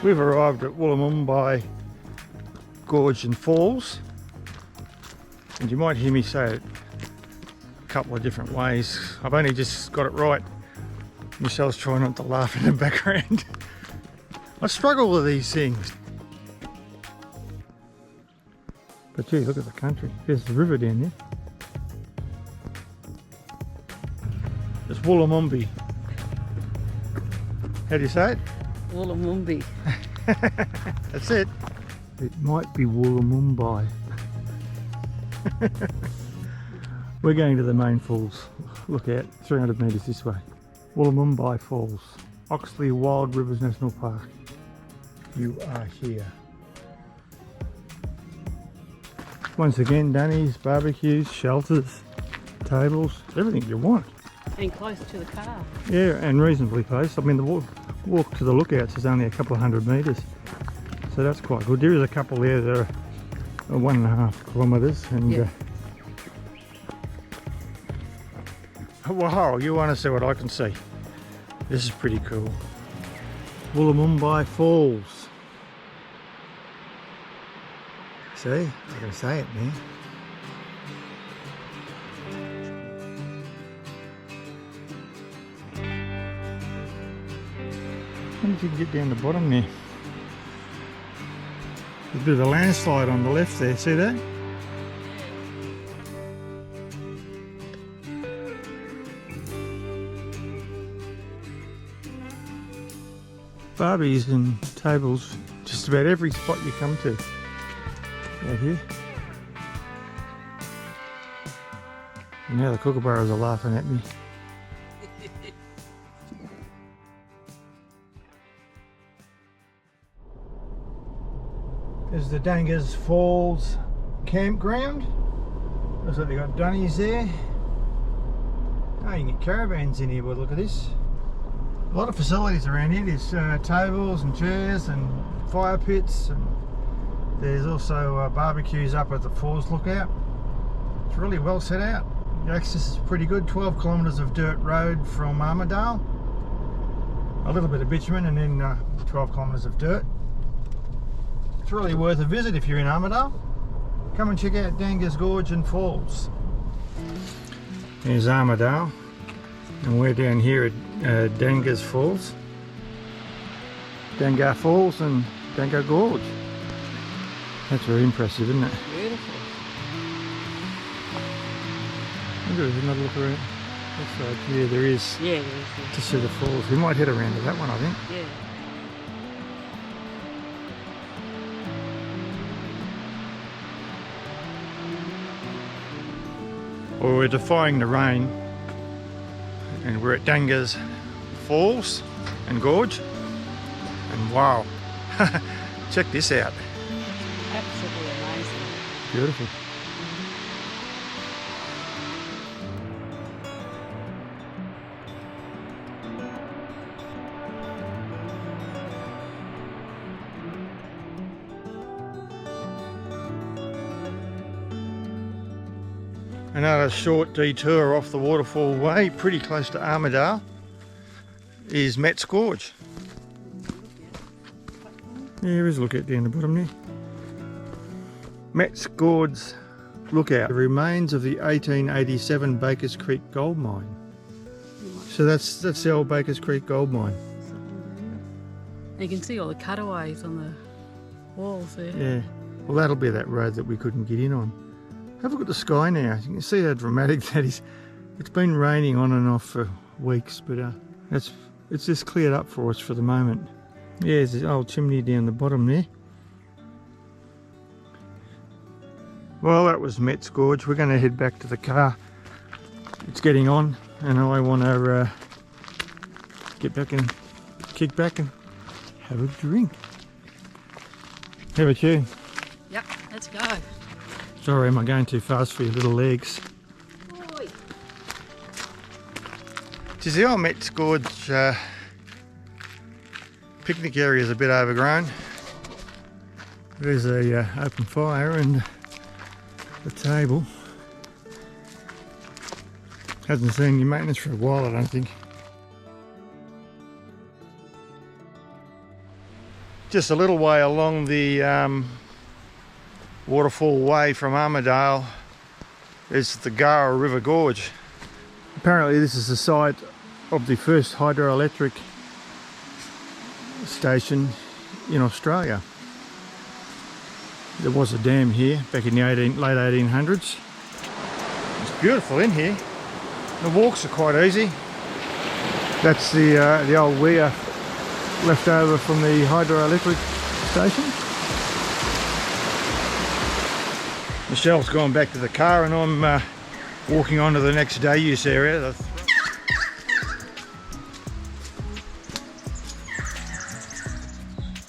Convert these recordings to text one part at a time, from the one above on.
We've arrived at Wollomombi Gorge and Falls, and you might hear me say it a couple of different ways. I've only just got it right. Michelle's trying not to laugh in the background. I struggle with these things. But gee, look at the country. There's the river down there. It's Wollomombi. How do you say it? Wollomombi. That's it. It might be Wollomombi. We're going to the main falls. Look out, 300 metres this way. Wollomombi Falls, Oxley Wild Rivers National Park. You are here. Once again, dunnies, barbecues, shelters, tables, everything you want. And close to the car. Yeah, and reasonably close. I mean, the walk to the lookouts is only a couple of 100 metres, so that's quite good. There is a couple there that are 1.5 kilometres, and yeah. Wow, you want to see what I can see? This is pretty cool. Wollomombi Falls. See, I can say it now. I wonder if you can get down the bottom there. There's a bit of a landslide on the left there, see that? Barbies and tables, just about every spot you come to. Out here. And now the kookaburras are laughing at me. There's the Dangar Falls campground. Looks like they got dunnies there. Oh, you can get caravans in here, but look at this. A lot of facilities around here. There's tables and chairs and fire pits, and there's also barbecues up at the falls lookout. It's really well set out. The access is pretty good. 12 kilometres of dirt road from Armidale. A little bit of bitumen, and then 12 kilometres of dirt. It's really worth a visit if you're in Armidale. Come and check out Dangar Gorge and Falls. Here's Armidale, and we're down here at Dangar Falls. Dangar Falls and Dangar Gorge. That's very impressive, isn't it? Beautiful. There's another look around. That's right. Yeah, there is. Yeah, there is. Yeah. To see the falls. We might head around to that one, I think. Yeah. Well, we're defying the rain, and we're at Dangar Falls and Gorge, and wow, check this out. Absolutely amazing. Beautiful. Another short detour off the Waterfall Way, pretty close to Armidale, is Metz Gorge. Yeah, there is a lookout down the bottom there. Metz Gorge lookout. The remains of the 1887 Bakers Creek gold mine. So that's the old Bakers Creek gold mine. You can see all the cutaways on the walls there. Yeah, well that'll be that road that we couldn't get in on. Have a look at the sky now. You can see how dramatic that is. It's been raining on and off for weeks, but it's just cleared up for us for the moment. Yeah, there's this old chimney down the bottom there. Well, that was Metz Gorge. We're going to head back to the car. It's getting on, and I want to get back and kick back and have a drink. How about you? Yep, let's go. Sorry, am I going too fast for your little legs? Oi. Geez, the old Metz Gorge picnic area is a bit overgrown. There's a open fire and a table. Hasn't seen any maintenance for a while, I don't think. just a little way along the Waterfall Way from Armidale is the Gara River Gorge. Apparently this is the site of the first hydroelectric station in Australia. There was a dam here back in the late 1800s. It's beautiful in here. The walks are quite easy. That's the old weir left over from the hydroelectric station. Michelle's gone back to the car and I'm walking on to the next day use area.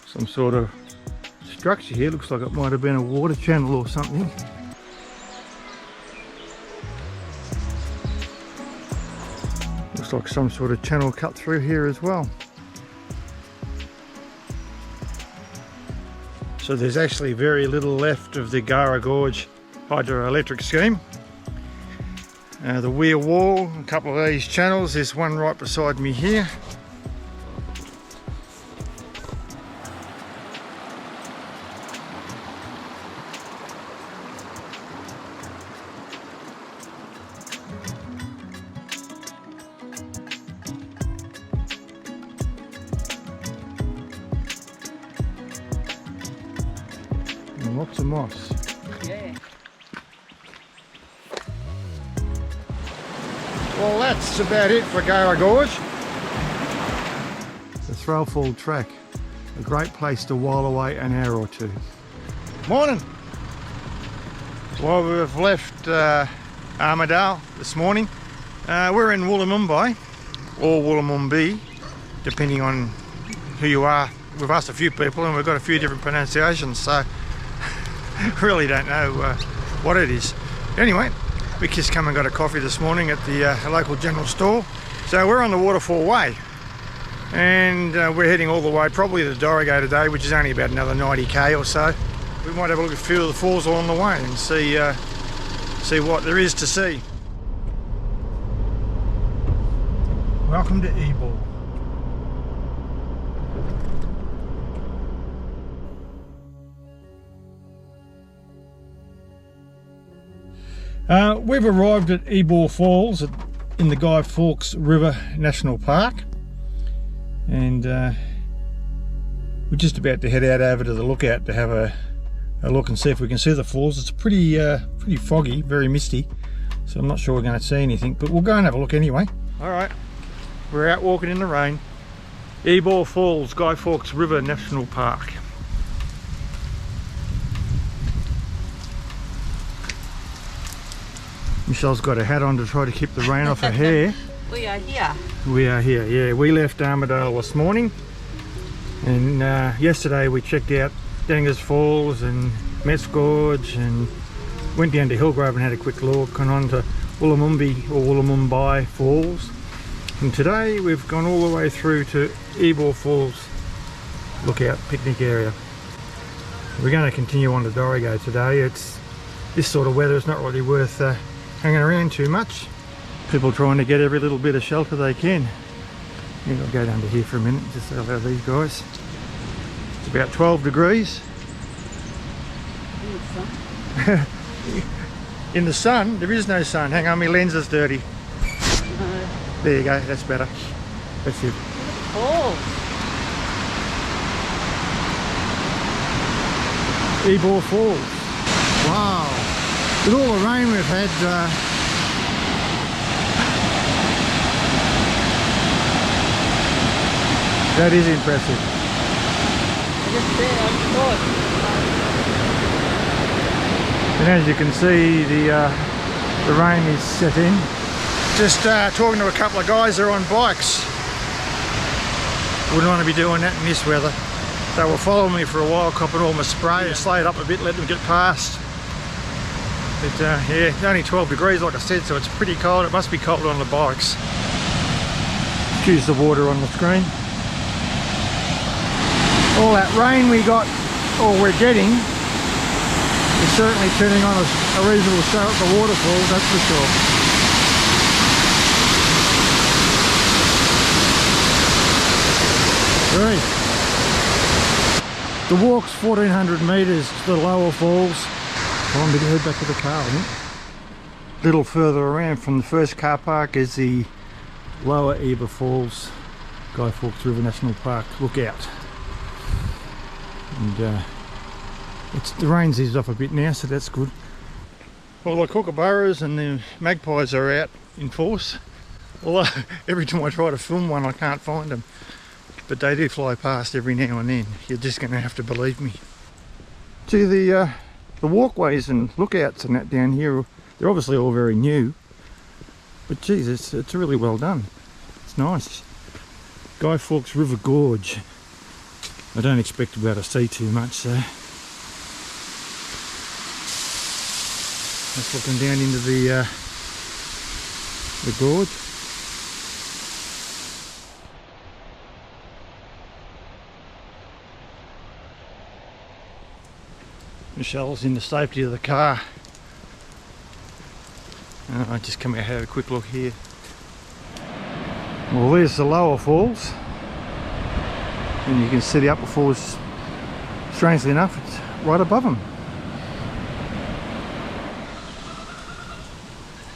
Some sort of structure here, looks like it might have been a water channel or something. Looks like some sort of channel cut through here as well. So there's actually very little left of the Gara Gorge hydroelectric scheme. The weir wall, a couple of these channels, there's one right beside me here. And lots of moss. Yeah. Well, that's about it for Gara Gorge. The Throwfall track, a great place to while away an hour or two. Morning! Well, we've left Armidale this morning. We're in Wollomombi, or Wollomombi, depending on who you are. We've asked a few people and we've got a few different pronunciations, so really don't know what it is. Anyway, we just come and got a coffee this morning at the local general store. So we're on the Waterfall Way and we're heading all the way probably to Dorrigo today, which is only about another 90k or so. We might have a look at a few of the falls along the way and see what there is to see. Welcome to Ebor. We've arrived at Ebor Falls in the Guy Fawkes River National Park, and we're just about to head out over to the lookout to have a look and see if we can see the falls. It's pretty foggy, very misty, so I'm not sure we're going to see anything, but we'll go and have a look anyway. Alright, we're out walking in the rain. Ebor Falls, Guy Fawkes River National Park. Michelle's got a hat on to try to keep the rain off her hair. We are here. We are here, yeah. We left Armidale this morning, and yesterday we checked out Dangar Falls and Metz Gorge and went down to Hillgrove and had a quick look, and on to Wollomombi or Wollomombi Falls. And today we've gone all the way through to Ebor Falls lookout picnic area. We're going to continue on to Dorrigo today. It's this sort of weather is not really worth hanging around too much. People trying to get every little bit of shelter they can. Yeah, I'll go down to here for a minute and just see how these guys. It's about 12 degrees. In the sun? There is no sun. Hang on, my lens is dirty. No. There you go, that's better. That's it. Oh. Ebor Falls. Wow. With all the rain we've had, that is impressive. And as you can see, the rain is set in. Just talking to a couple of guys that are on bikes. Wouldn't want to be doing that in this weather. They were following me for a while, copping all my spray. I slowed up a bit, let them get past. But yeah, it's only 12 degrees like I said, so it's pretty cold. It must be cold on the bikes. Excuse the water on the screen. All that rain we got, or we're getting, is certainly turning on a reasonable show at the waterfalls, that's for sure. Right. The walk's 1400 metres to the lower falls. Time to head back to the car, I think. A little further around from the first car park is the lower Ebor Falls, Guy Fawkes River National Park lookout. And the rain's eased off a bit now, so that's good. Well, the kookaburras and the magpies are out in force. Although every time I try to film one, I can't find them. But they do fly past every now and then. You're just going to have to believe me. See the walkways and lookouts and that down here, they're obviously all very new. But geez, it's really well done. It's nice. Guy Fawkes River Gorge. I don't expect to be able to see too much, so just looking down into the gorge. Michelle's in the safety of the car. I just come out and have a quick look here. Well, there's the lower falls, and you can see the upper falls. Strangely enough, it's right above them.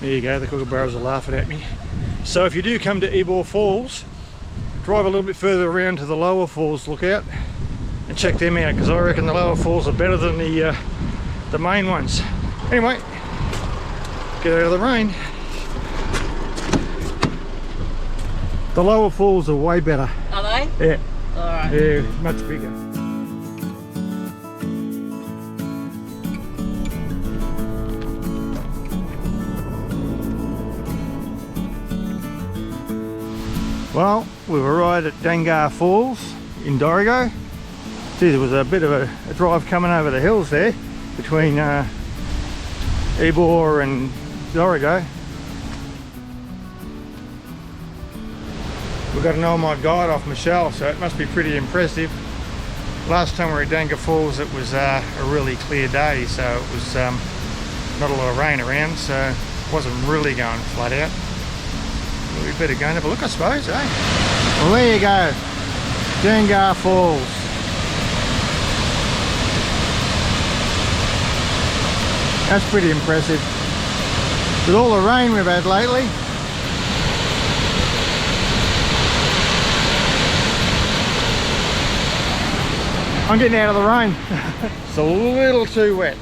There you go, the kookaburras are laughing at me. So if you do come to Ebor Falls, drive a little bit further around to the lower falls lookout and check them out, because I reckon the lower falls are better than the main ones. Anyway, get out of the rain. The lower falls are way better. Are they? Yeah. Alright. Yeah, much bigger. Well, we've arrived at Dangar Falls in Dorrigo. Gee, there was a bit of a drive coming over the hills there between Ebor and Dorrigo. We've got an Oh My Guide off Michelle, so it must be pretty impressive. Last time we were at Dangar Falls, it was a really clear day, so it was not a lot of rain around, so it wasn't really going flat out. We better go and have a look, I suppose, eh? Well, there you go, Dangar Falls. That's pretty impressive. With all the rain we've had lately. I'm getting out of the rain. It's a little too wet.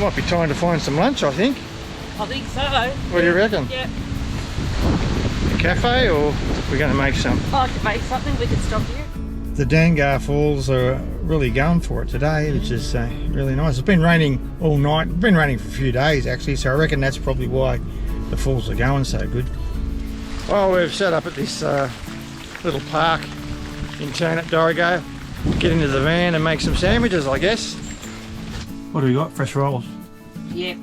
Might be time to find some lunch, I think. I think so. What do you reckon? Yeah. A cafe, or we're going to make some? I could make something, we could stop here. The Dangar Falls are really going for it today, which is really nice. It's been raining all night. It's been raining for a few days actually, so I reckon that's probably why the falls are going so good. Well, we've set up at this little park in town at Dorrigo. Get into the van and make some sandwiches, I guess. What do we got? Fresh rolls? Yep.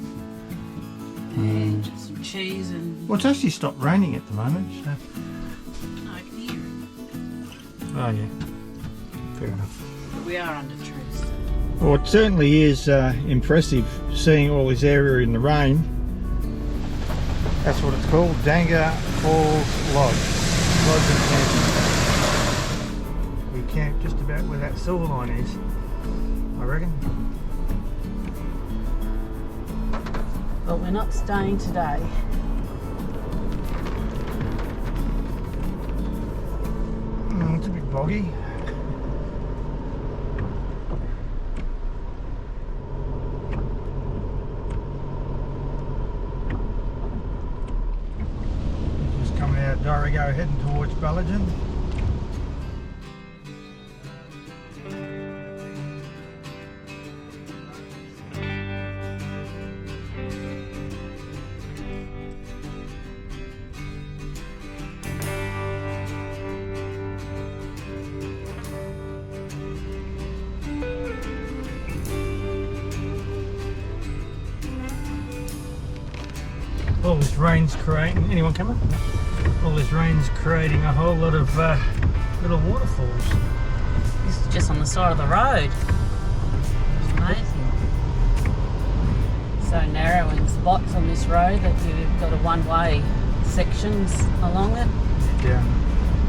And just some cheese and... Well, it's actually stopped raining at the moment. So. I can hear it. Oh yeah, fair enough. But we are under trees. Well, it certainly is impressive seeing all this area in the rain. That's what it's called, Dangar Falls Lodge. Lodge and camping. We camp just about where that silver line is, I reckon. But we're not staying today. It's a bit boggy. Just coming out of Dorrigo, heading towards Ballaghan. All this rain's creating, anyone coming? All this rain's creating a whole lot of little waterfalls. This is just on the side of the road. It's amazing. So narrow in spots on this road that you've got a one-way sections along it.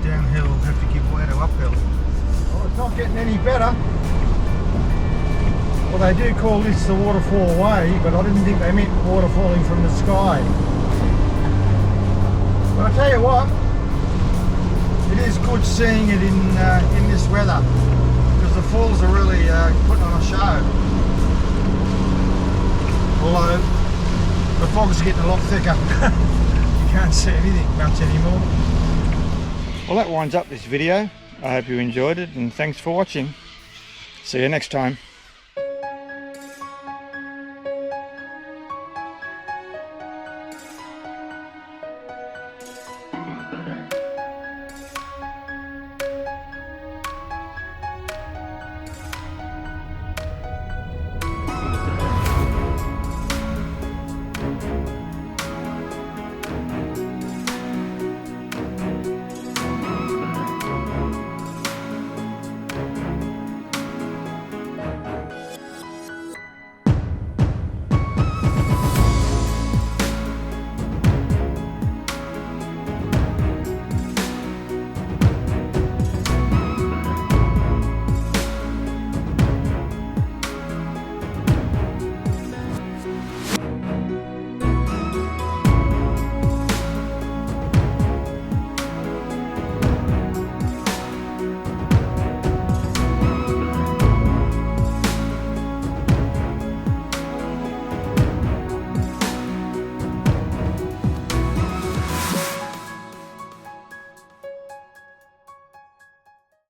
Downhill have to give way to uphill. not getting any better. Well, they do call this the Waterfall Way, but I didn't think they meant waterfalling from the sky. But I tell you what, it is good seeing it in this weather, because the falls are really putting on a show. Although the fog's getting a lot thicker. You can't see anything much anymore. Well, that winds up this video. I hope you enjoyed it, and thanks for watching. See you next time.